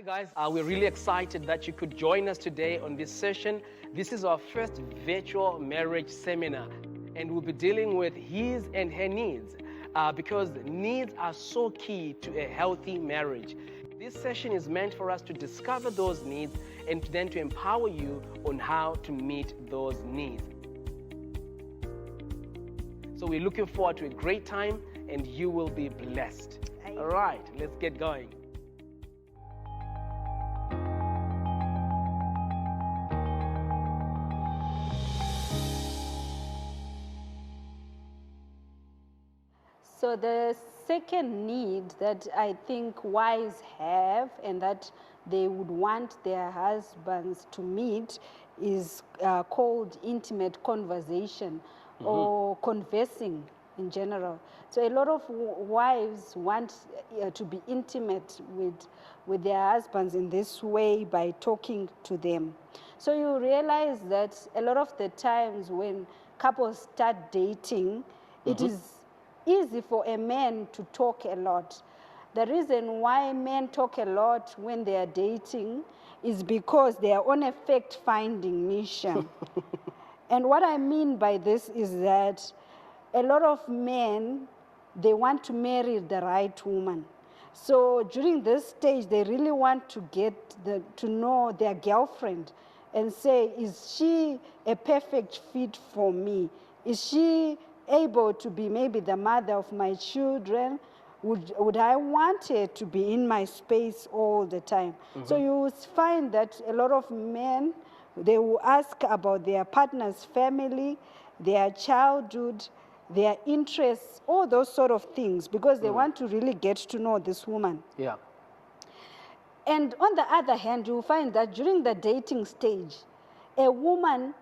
Hi guys, we're really excited that you could join us today on this session. This is our first virtual marriage seminar, and we'll be dealing with his and her needs because needs are so key to a healthy marriage. This session is meant for us to discover those needs and then to empower you on how to meet those needs. So we're looking forward to a great time and you will be blessed. All right, let's get going. So the second need that I think wives have and that they would want their husbands to meet is called intimate conversation or conversing in general. So a lot of wives want to be intimate with their husbands in this way by talking to them. So you realize that a lot of the times when couples start dating, it is easy for a man to talk a lot. The reason why men talk a lot when they are dating is because they are on a fact-finding mission. And what I mean by this is that a lot of men, they want to marry the right woman. So during this stage, they really want to get to know their girlfriend and say, is she a perfect fit for me? Is she able to be maybe the mother of my children? Would I want her to be in my space all the time? So you will find that a lot of men, they will ask about their partner's family, their childhood, their interests, all those sort of things, because they want to really get to know this woman. Yeah. And on the other hand, you will find that during the dating stage, a woman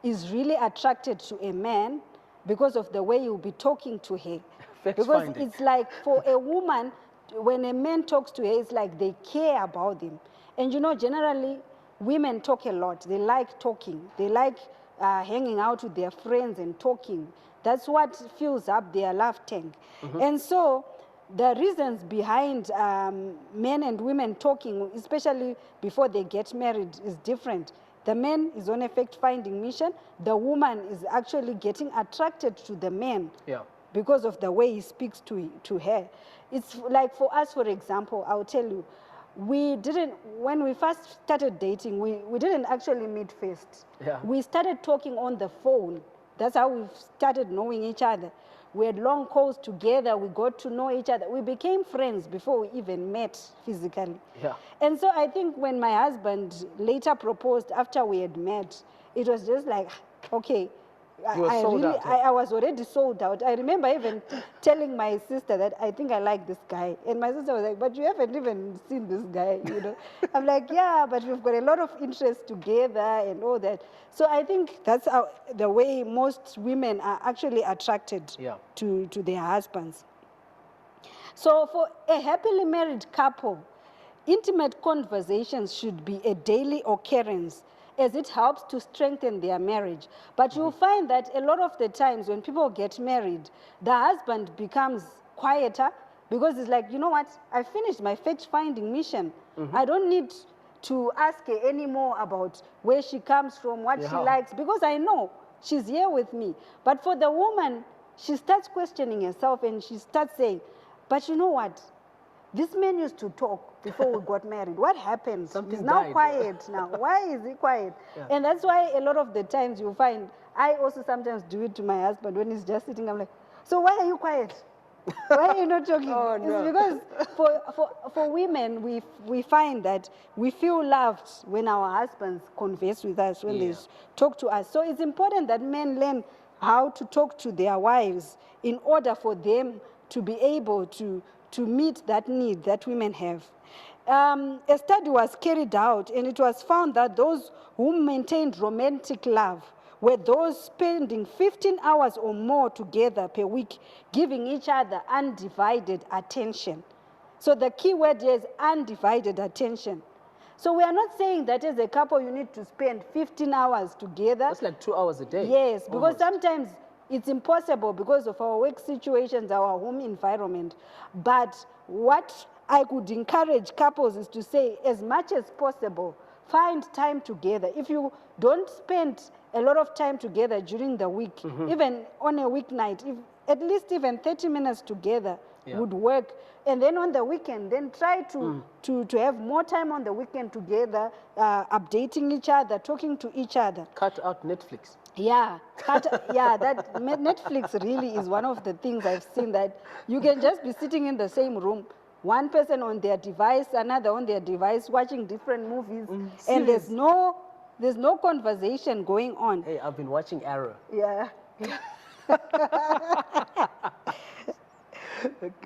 is really attracted to a man because of the way you'll be talking to her. Because it's like for a woman, when a man talks to her, it's like they care about him. And you know, generally, women talk a lot. They like talking. They like hanging out with their friends and talking. That's what fills up their love tank. And so the reasons behind men and women talking, especially before they get married, is different. The man is on a fact-finding mission. The woman is actually getting attracted to the man because of the way he speaks to her. It's like for us, for example, I'll tell you, when we first started dating, we didn't actually meet first. We started talking on the phone. That's how we started knowing each other. We had long calls together. We got to know each other. We became friends before we even met physically. And so I think when my husband later proposed after we had met, it was just like, okay, I was already sold out. I remember even telling my sister that I think I like this guy. And my sister was like, but you haven't even seen this guy, you know. I'm like, yeah, but we've got a lot of interest together and all that. So I think that's the way most women are actually attracted to their husbands. So for a happily married couple, intimate conversations should be a daily occurrence, as it helps to strengthen their marriage. But you'll find that a lot of the times when people get married, the husband becomes quieter because it's like, you know what, I finished my fact-finding mission. I don't need to ask her anymore about where she comes from, what she likes, because I know she's here with me. But for the woman, she starts questioning herself and she starts saying, but you know what? This man used to talk before we got married. What happened? He's now quiet now. Why is he quiet? And that's why a lot of the times you find, I also sometimes do it to my husband when he's just sitting. I'm like, so why are you quiet? Why are you not talking? It's because for women, we find that we feel loved when our husbands converse with us, when they talk to us. So it's important that men learn how to talk to their wives in order for them to be able to meet that need that women have. A study was carried out, and it was found that those who maintained romantic love were those spending 15 hours or more together per week, giving each other undivided attention. So the key word here is undivided attention. So we are not saying that as a couple you need to spend 15 hours together. That's like 2 hours a day. Yes, because sometimes it's impossible because of our work situations, our home environment. But what I could encourage couples is to say, as much as possible, find time together. If you don't spend a lot of time together during the week, even on a weeknight, if at least even 30 minutes together would work. And then on the weekend, then try to have more time on the weekend together, updating each other, talking to each other. Cut out Netflix. Yeah, that Netflix really is one of the things I've seen, that you can just be sitting in the same room, one person on their device, another on their device, watching different movies, and there's no conversation going on. Hey, I've been watching Arrow. Yeah.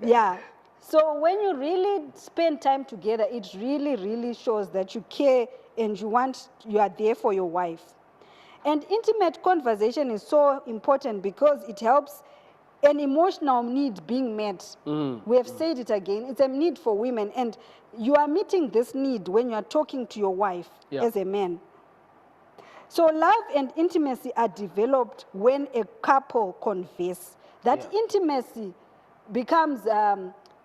Yeah. So when you really spend time together, it really, really shows that you care and you are there for your wife. And intimate conversation is so important because it helps an emotional need being met. We have said it again, it's a need for women, and you are meeting this need when you are talking to your wife as a man. So love and intimacy are developed when a couple converse. That intimacy becomes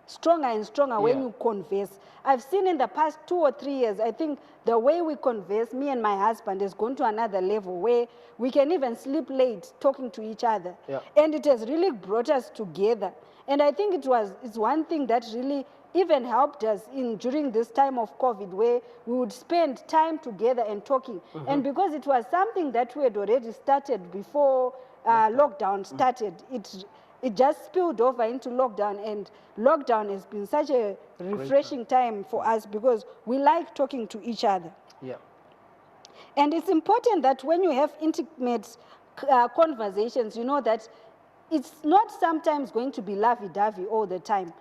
stronger and stronger when you converse. I've seen in the past 2 or 3 years, I think the way we converse, me and my husband, has gone to another level where we can even sleep late talking to each other. And it has really brought us together. And I think it's one thing that really even helped us during this time of COVID, where we would spend time together and talking. And because it was something that we had already started before lockdown started, it just spilled over into lockdown, and lockdown has been such a refreshing time for us because we like talking to each other. And it's important that when you have intimate conversations, you know that it's not sometimes going to be lovey-dovey all the time.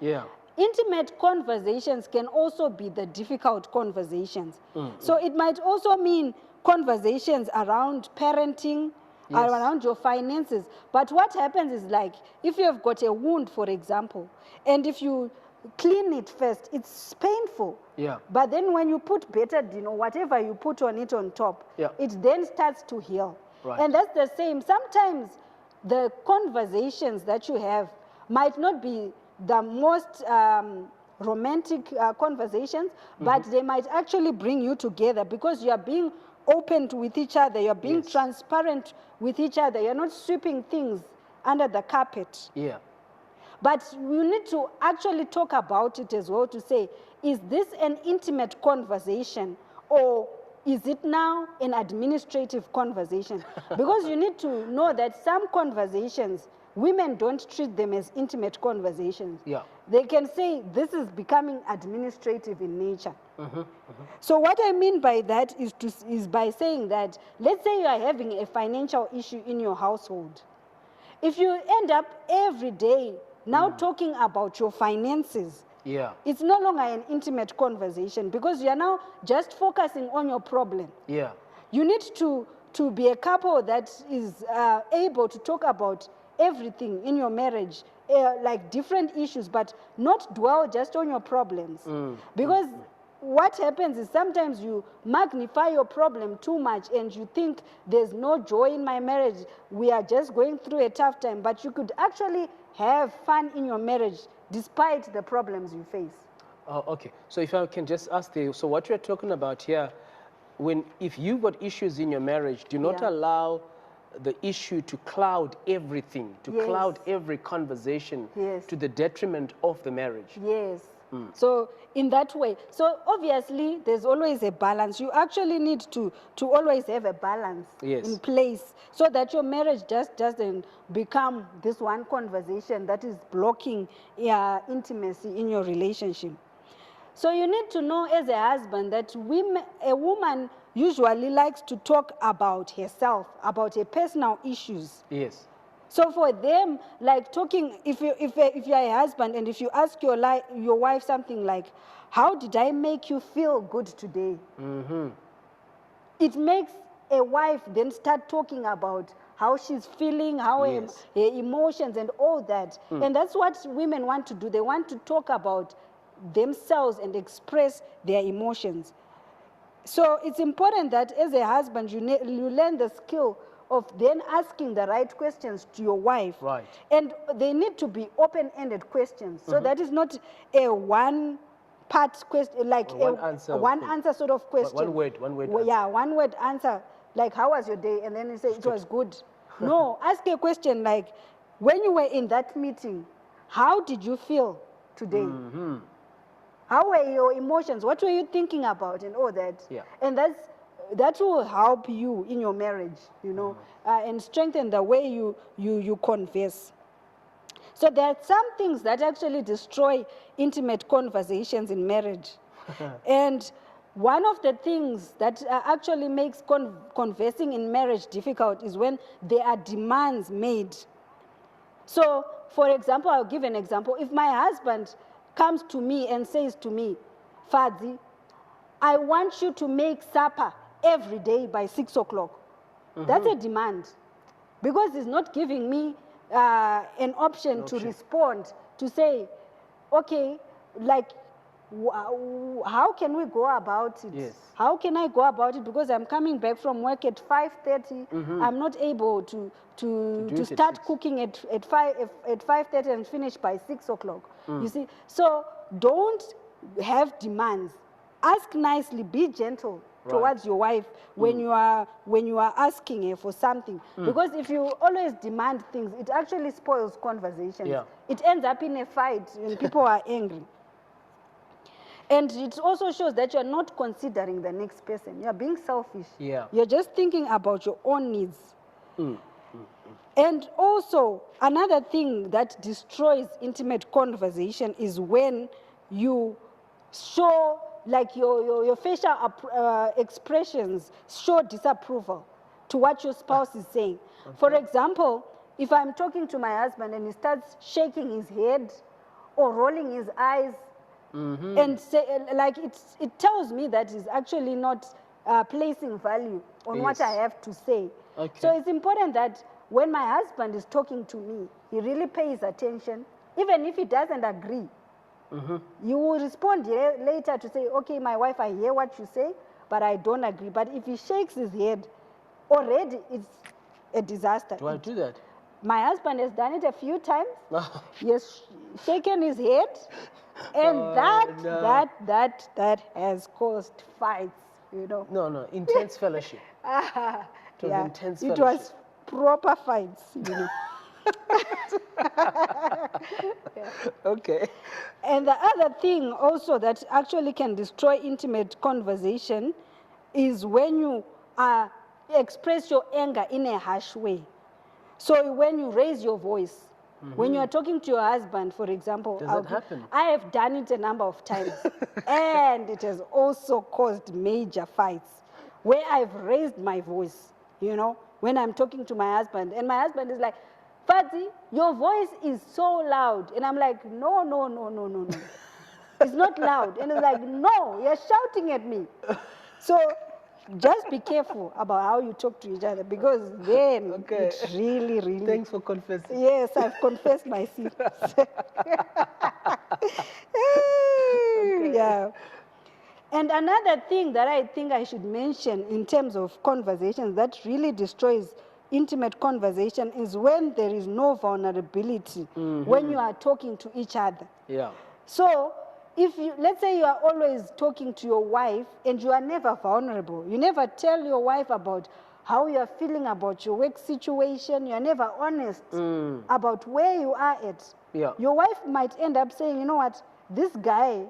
Intimate conversations can also be the difficult conversations. So it might also mean conversations around parenting, around your finances. But what happens is, like, if you have got a wound, for example, and if you clean it first, it's painful. But then when you put betadine or whatever you put on it on top, it then starts to heal. And that's the same. Sometimes the conversations that you have might not be the most romantic conversations, but they might actually bring you together because you are being open with each other, you're being transparent with each other, you're not sweeping things under the carpet. But you need to actually talk about it as well, to say, is this an intimate conversation, or is it now an administrative conversation? Because you need to know that some conversations, women don't treat them as intimate conversations. They can say, this is becoming administrative in nature. So what I mean by that is by saying that, let's say you are having a financial issue in your household. If you end up every day now talking about your finances, it's no longer an intimate conversation because you are now just focusing on your problem. You need to be a couple that is able to talk about everything in your marriage, like different issues, but not dwell just on your problems. Because what happens is sometimes you magnify your problem too much and you think there's no joy in my marriage, we are just going through a tough time, but you could actually have fun in your marriage despite the problems you face. Okay, so if I can just ask you, so what you're talking about here, if you've got issues in your marriage, do not allow the issue to cloud everything, to cloud every conversation to the detriment of the marriage. So in that way, so obviously there's always a balance. You actually need to always have a balance in place so that your marriage just doesn't become this one conversation that is blocking intimacy in your relationship. So you need to know as a husband that a woman usually likes to talk about herself, about her personal issues. So for them, like talking, if you're a husband and if you ask your wife something like, how did I make you feel good today? It makes a wife then start talking about how she's feeling, how her emotions and all that. And that's what women want to do. They want to talk about themselves and express their emotions. So it's important that as a husband, you learn the skill of then asking the right questions to your wife. And they need to be open-ended questions. So that is not a one part question, like Or one answer. one answer sort of question. One word Well, yeah, one word answer, like how was your day? And then you say it was good. No, ask a question like, when you were in that meeting, how did you feel today? Mm-hmm. How were your emotions? What were you thinking about and all that? Yeah. And that will help you in your marriage, you know, and strengthen the way you converse. So there are some things that actually destroy intimate conversations in marriage. And one of the things that actually makes conversing in marriage difficult is when there are demands made. So, for example, I'll give an example. If my husband comes to me and says to me, Fadzi, I want you to make supper every day by 6 o'clock. That's a demand. Because he's not giving me an option to respond, to say, okay, like, how can we go about it? Yes. How can I go about it? Because I'm coming back from work at 5:30. I'm not able to start cooking at 5:30 and finish by 6 o'clock. You see, so don't have demands. Ask nicely, be gentle towards your wife when you are asking her for something. Because if you always demand things, it actually spoils conversations. Yeah. It ends up in a fight when people are angry. And it also shows that you're not considering the next person. You're being selfish. Yeah. You're just thinking about your own needs. And also, another thing that destroys intimate conversation is when you show, like your facial expressions show disapproval to what your spouse is saying. For example, if I'm talking to my husband and he starts shaking his head or rolling his eyes, and say, like it tells me that he's actually not placing value on what I have to say. So it's important that when my husband is talking to me, he really pays attention, even if he doesn't agree. You will respond later to say, okay, my wife, I hear what you say, but I don't agree. But if he shakes his head, already it's a disaster. Do I do that? My husband has done it a few times. He has shaken his head, and that has caused fights, you know. No, intense fellowship. It was intense fellowship. It was proper fights, you know. Okay. And the other thing also that actually can destroy intimate conversation is when you express your anger in a harsh way. So when you raise your voice, when you are talking to your husband, for example, Does that happen? I have done it a number of times, and it has also caused major fights where I've raised my voice, you know, when I'm talking to my husband, and my husband is like, Fadzi, your voice is so loud. And I'm like, no. It's not loud. And it's like, no, you're shouting at me. So just be careful about how you talk to each other, because then it really... Thanks for confessing. Yes, I've confessed my sins. Yeah. And another thing that I think I should mention in terms of conversations that really destroys intimate conversation is when there is no vulnerability when you are talking to each other. Yeah. So if you, let's say you are always talking to your wife and you are never vulnerable, you never tell your wife about how you are feeling about your work situation, you are never honest about where you are at. Yeah. Your wife might end up saying, you know what, this guy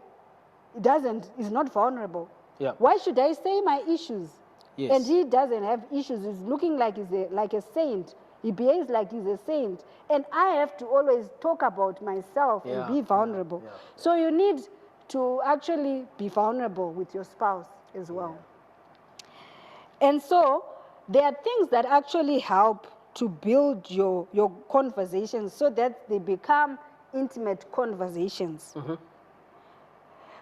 is not vulnerable. Yeah. Why should I say my issues? Yes. And he doesn't have issues. He's looking like like a saint. He behaves like he's a saint. And I have to always talk about myself and be vulnerable. Yeah. So you need to actually be vulnerable with your spouse as well. And so there are things that actually help to build your conversations so that they become intimate conversations.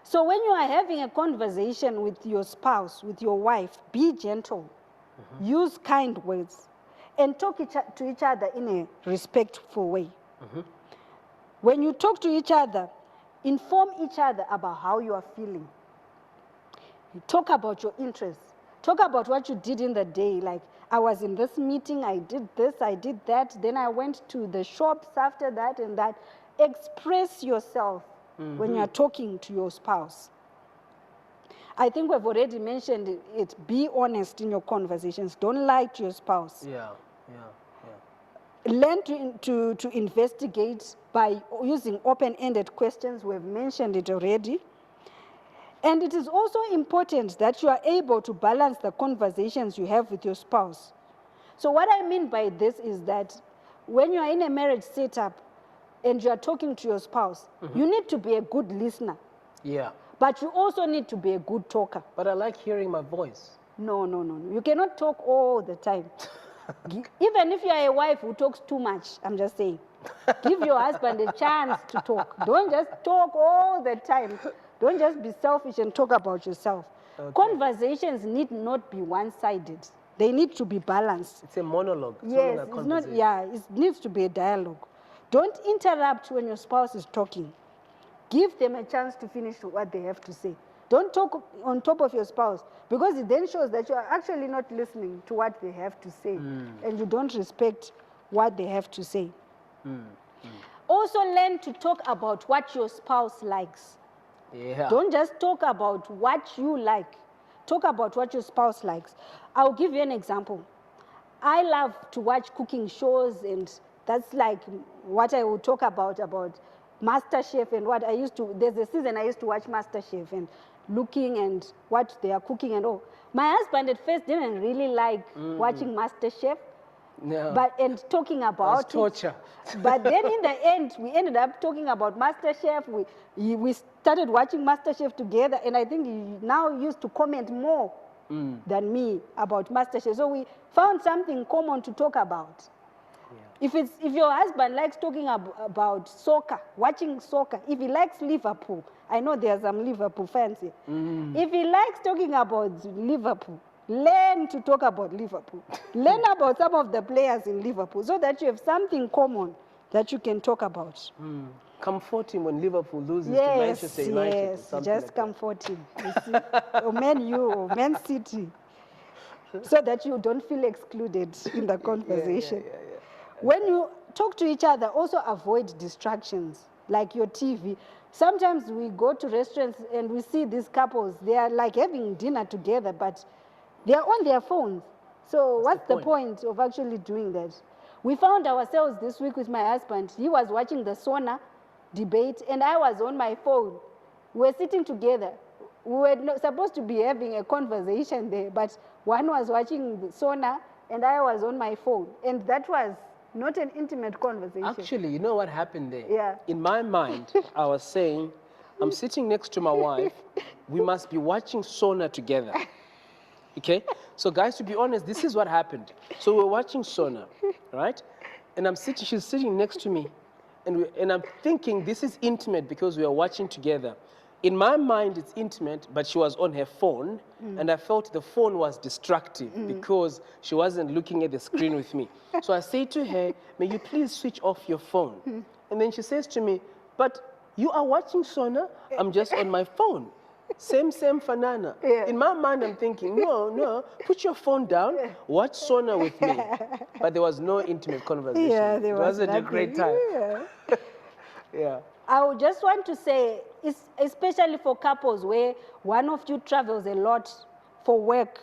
So when you are having a conversation with your spouse, with your wife, be gentle, use kind words, and talk to each other in a respectful way. When you talk to each other, inform each other about how you are feeling. Talk about your interests. Talk about what you did in the day, like, I was in this meeting, I did this, I did that, then I went to the shops after that and that. Express yourself when you are talking to your spouse. I think we've already mentioned it. Be honest in your conversations. Don't lie to your spouse. Yeah. Learn to investigate by using open-ended questions. We've mentioned it already. And it is also important that you are able to balance the conversations you have with your spouse. So what I mean by this is that when you are in a marriage setup and you are talking to your spouse, you need to be a good listener. Yeah. But you also need to be a good talker. But I like hearing my voice. No. You cannot talk all the time. Even if you are a wife who talks too much, I'm just saying, give your husband a chance to talk. Don't just talk all the time. Don't just be selfish and talk about yourself. Okay. Conversations need not be one-sided. They need to be balanced. It's a monologue. Yes, it's not, yeah, it needs to be a dialogue. Don't interrupt when your spouse is talking. Give them a chance to finish what they have to say. Don't talk on top of your spouse, because it then shows that you are actually not listening to what they have to say, and you don't respect what they have to say. Also learn to talk about what your spouse likes. Yeah. Don't just talk about what you like. Talk about what your spouse likes. I'll give you an example. I love to watch cooking shows, and that's like what I will talk about MasterChef and what I used to, there's a season I used to watch MasterChef and looking and what they are cooking and all. My husband at first didn't really like watching MasterChef. No. And talking about torture. But then in the end, we ended up talking about MasterChef. We started watching MasterChef together, and I think he now used to comment more than me about MasterChef. So we found something common to talk about. Yeah. If your husband likes talking about soccer, watching soccer, if he likes Liverpool, I know there are some Liverpool fans here. If he likes talking about Liverpool, learn to talk about Liverpool. Learn about some of the players in Liverpool so that you have something common that you can talk about. Comfort him when Liverpool loses to Manchester United. Yes, just like comfort him. You see? Or Man U, or Man City. So that you don't feel excluded in the conversation. When you talk to each other, also avoid distractions, like your TV. Sometimes we go to restaurants and we see these couples, they are like having dinner together, but they are on their phones. So what's the point of actually doing that? We found ourselves this week with my husband. He was watching the sauna debate, and I was on my phone. We were sitting together. We were supposed to be having a conversation there, but one was watching the sauna, and I was on my phone. And that was not an intimate conversation. Actually, you know what happened there? Yeah. In my mind, I was saying, I'm sitting next to my wife. We must be watching sauna together. Okay? So guys, to be honest, this is what happened. So we're watching sauna, right? And she's sitting next to me. And I'm thinking this is intimate because we are watching together. In my mind, it's intimate, but she was on her phone, and I felt the phone was distracting because she wasn't looking at the screen with me. So I say to her, may you please switch off your phone? And then she says to me, but you are watching sauna? I'm just on my phone. Same fanana. Yeah. In my mind, I'm thinking, no, put your phone down, watch sauna with me. But there was no intimate conversation. Yeah, there was wasn't a great time. Yeah. I would just want to say, especially for couples where one of you travels a lot for work,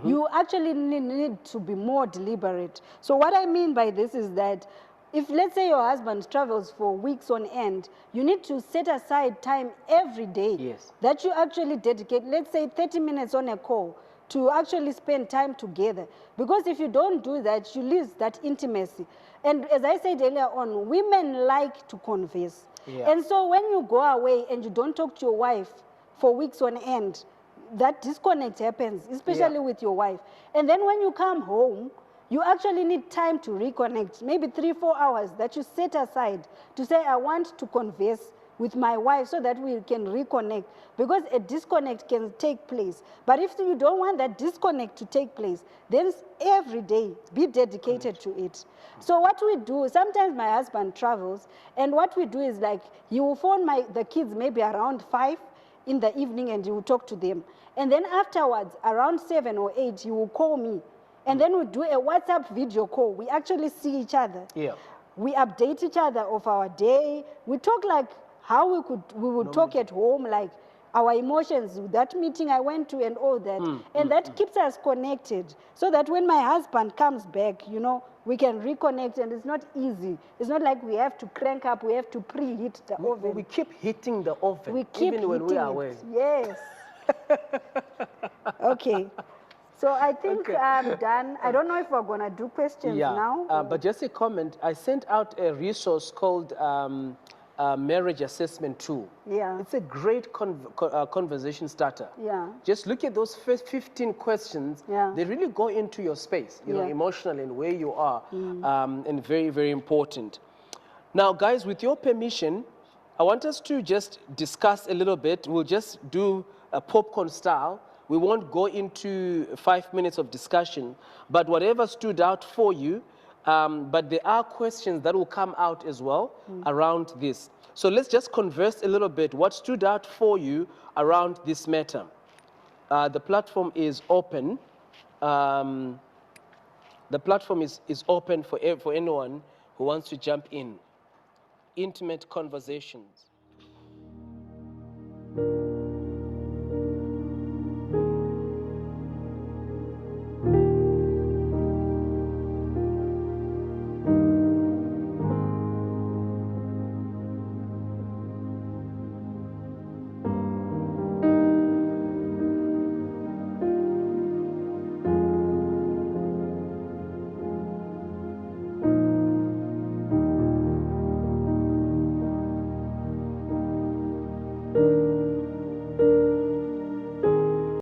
you actually need to be more deliberate. So what I mean by this is that if, let's say, your husband travels for weeks on end, you need to set aside time every day that you actually dedicate, let's say 30 minutes on a call, to actually spend time together. Because if you don't do that, you lose that intimacy. And as I said earlier on, women like to converse. Yeah. And so when you go away and you don't talk to your wife for weeks on end, that disconnect happens, especially with your wife. And then when you come home, you actually need time to reconnect, maybe 3-4 hours that you set aside to say, I want to converse with my wife so that we can reconnect, because a disconnect can take place. But if you don't want that disconnect to take place, then every day be dedicated to it. So what we do, sometimes my husband travels, and what we do is like, he will phone the kids maybe around 5 in the evening and he will talk to them. And then afterwards, around 7 or 8, he will call me. And then we do a WhatsApp video call. We actually see each other. Yeah. We update each other of our day. We talk like how we would talk at home, like our emotions, that meeting I went to and all that. And that keeps us connected so that when my husband comes back, you know, we can reconnect, and it's not easy. It's not like we have to crank up, we have to preheat the oven. We keep hitting the oven, We keep even when we hitting are it. away. Yes. Okay. So I think I'm done. I don't know if we're going to do questions now. But just a comment, I sent out a resource called Marriage Assessment Tool. Yeah. It's a great conversation starter. Yeah. Just look at those first 15 questions. Yeah. They really go into your space, you know, Yeah. emotionally and where you are, and very, very important. Now, guys, with your permission, I want us to just discuss a little bit. We'll just do a popcorn style. We won't go into 5 minutes of discussion, but whatever stood out for you, but there are questions that will come out as well around this. So let's just converse a little bit. What stood out for you around this matter? The platform is open. The platform is open for anyone who wants to jump in. Intimate conversations.